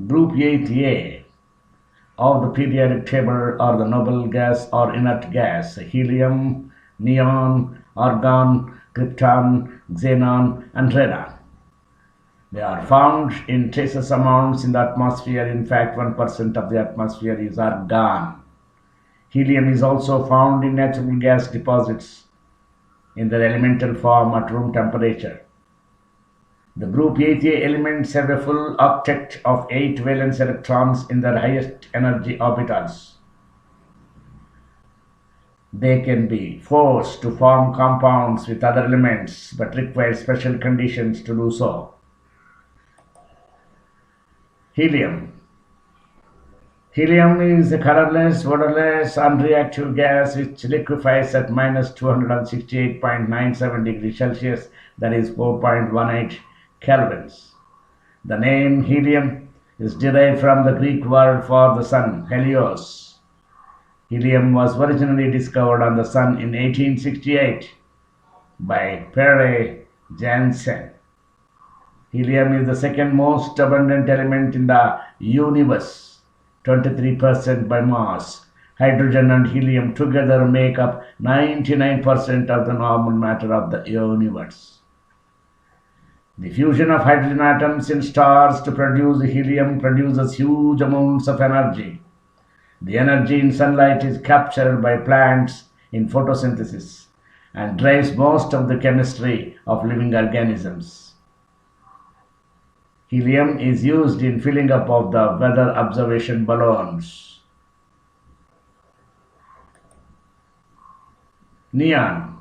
Group 8A of the periodic table are the noble gas or inert gas: helium, neon, argon, krypton, xenon, and radon. They are found in trace amounts in the atmosphere. In fact, 1% of the atmosphere is argon. Helium is also found in natural gas deposits in their elemental form at room temperature. The group 8A elements have a full octet of 8 valence electrons in their highest energy orbitals. They can be forced to form compounds with other elements, but require special conditions to do so. Helium. Helium is a colorless, odorless, unreactive gas which liquefies at minus 268.97 degrees Celsius, that is 4.18 kelvins. The name helium is derived from the Greek word for the sun, helios. Helium was originally discovered on the sun in 1868 by Per Janssen. Helium is the second most abundant element in the universe, 23% by mass. Hydrogen and helium together make up 99% of the normal matter of the universe. The fusion of hydrogen atoms in stars to produce helium produces huge amounts of energy. The energy in sunlight is captured by plants in photosynthesis and drives most of the chemistry of living organisms. Helium is used in filling up of the weather observation balloons. Neon.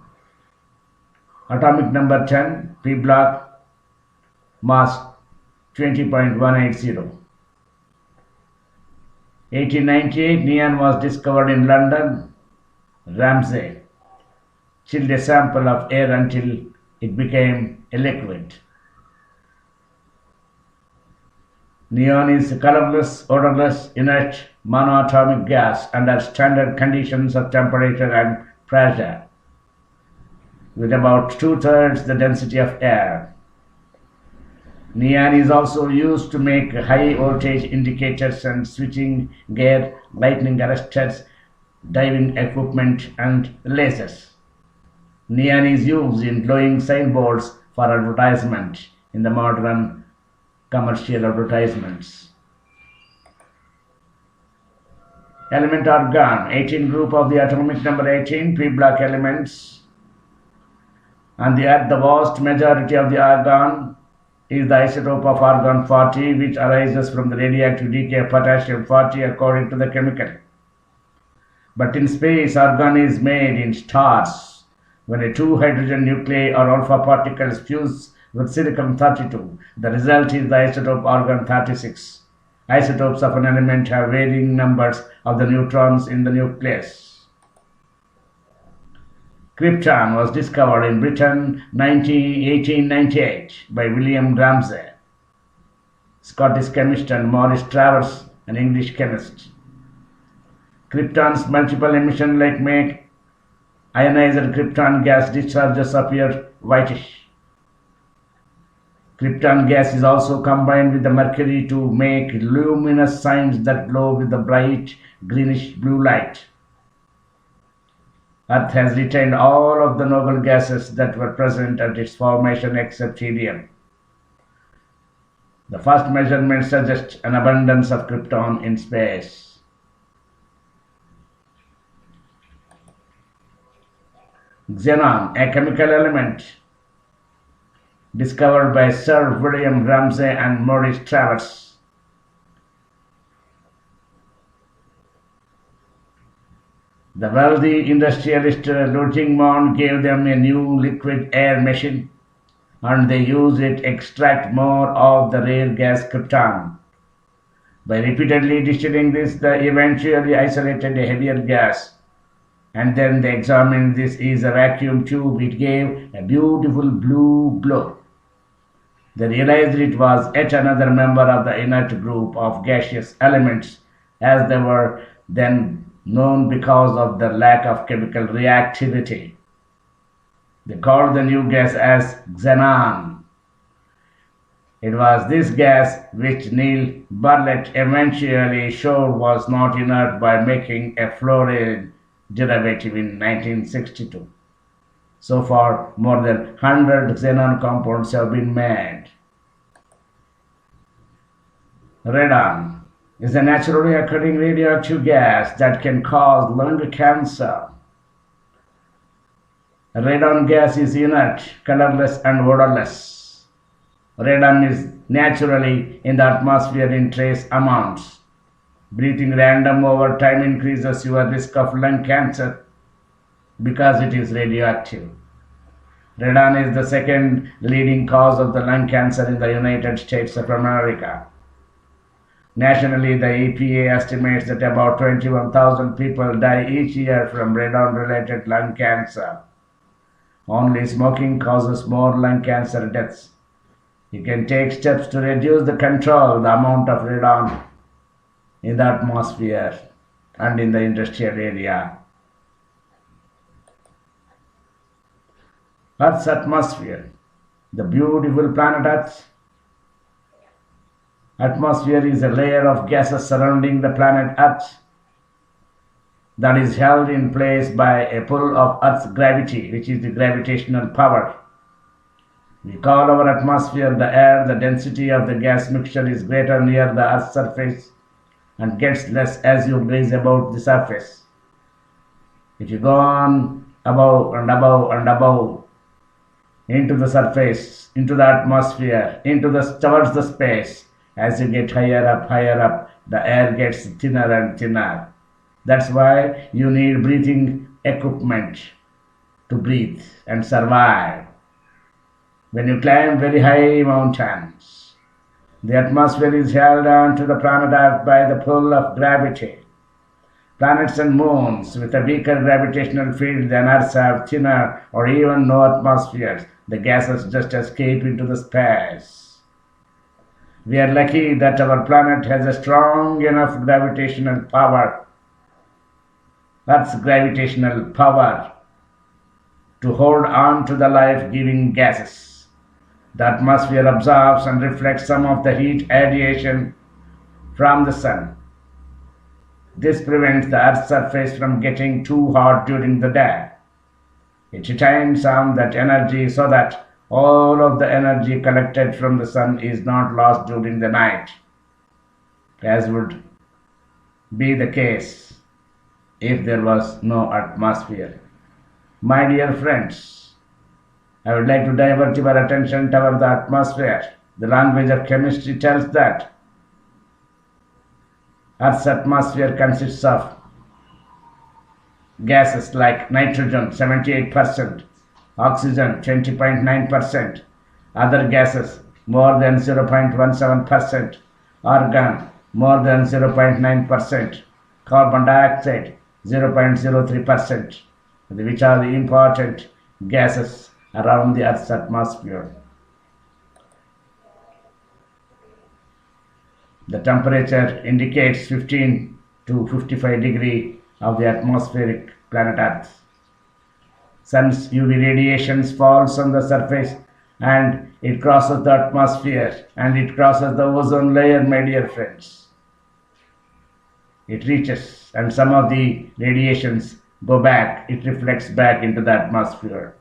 Atomic number 10, P block, mass 20.180. 1898, neon was discovered in London. Ramsay chilled a sample of air until it became a liquid. Neon is a colorless, odorless, inert, monoatomic gas under standard conditions of temperature and pressure, with about 2/3 the density of air. Neon is also used to make high voltage indicators and switching gear, lightning arresters, diving equipment, and lasers. Neon is used in glowing signboards for advertisement in the modern commercial advertisements. Element argon, 18 group of the atomic number 18, P block elements. On the Earth, the vast majority of the argon is the isotope of argon-40, which arises from the radioactive decay of potassium-40 according to the chemical. But in space, argon is made in stars when a 2 hydrogen nuclei or alpha particles fuse with silicon-32. The result is the isotope argon-36. Isotopes of an element have varying numbers of the neutrons in the nucleus. Krypton was discovered in Britain 1898 by William Ramsay, Scottish chemist, and Maurice Travers, an English chemist. Krypton's multiple emission light make ionized krypton gas discharges appear whitish. Krypton gas is also combined with the mercury to make luminous signs that glow with a bright greenish blue light. Earth has retained all of the noble gases that were present at its formation except helium. The first measurements suggest an abundance of krypton in space. Xenon, a chemical element discovered by Sir William Ramsay and Maurice Travers. The wealthy industrialist Ludwig gave them a new liquid air machine, and they used it to extract more of the rare gas krypton. By repeatedly distilling this, they eventually isolated a heavier gas, and then they examined this as a vacuum tube. It gave a beautiful blue glow. They realized it was yet another member of the inert group of gaseous elements, as they were then known because of their lack of chemical reactivity. They called the new gas as xenon. It was this gas which Neil Bartlett eventually showed was not inert by making a fluorine derivative in 1962. So far, more than 100 xenon compounds have been made. Radon is a naturally occurring radioactive gas that can cause lung cancer. Radon gas is inert, colorless and odorless. Radon is naturally in the atmosphere in trace amounts. Breathing random over time increases your risk of lung cancer because it is radioactive. Radon is the second leading cause of the lung cancer in the United States of America. Nationally, the EPA estimates that about 21,000 people die each year from radon-related lung cancer. Only smoking causes more lung cancer deaths. You can take steps to reduce the amount of radon in the atmosphere and in the industrial area. Earth's atmosphere, the beautiful planet Earth. Atmosphere is a layer of gases surrounding the planet Earth that is held in place by a pull of Earth's gravity, which is the gravitational power. We call our atmosphere the air. The density of the gas mixture is greater near the Earth's surface and gets less as you graze about the surface. If you go on above and above and above into the surface, into the atmosphere, towards the space, as you get higher up, the air gets thinner and thinner. That's why you need breathing equipment to breathe and survive. When you climb very high mountains, the atmosphere is held on to the planet Earth by the pull of gravity. Planets and moons with a weaker gravitational field than Earth have thinner or even no atmospheres. The gases just escape into the space. We are lucky that our planet has a strong enough gravitational power, Earth's gravitational power, to hold on to the life-giving gases. The atmosphere absorbs and reflects some of the heat radiation from the sun. This prevents the Earth's surface from getting too hot during the day. It retains some that energy so that all of the energy collected from the sun is not lost during the night, as would be the case if there was no atmosphere. My dear friends, I would like to divert your attention toward the atmosphere. The language of chemistry tells that Earth's atmosphere consists of gases like nitrogen 78%, oxygen 20.9%, other gases more than 0.17%, argon more than 0.9%, carbon dioxide 0.03%, which are the important gases around the Earth's atmosphere. The temperature indicates 15 to 55 degrees of the atmospheric planet Earth. Sun's UV radiations falls on the surface and it crosses the atmosphere and it crosses the ozone layer, my dear friends. It reaches and some of the radiations go back, it reflects back into the atmosphere.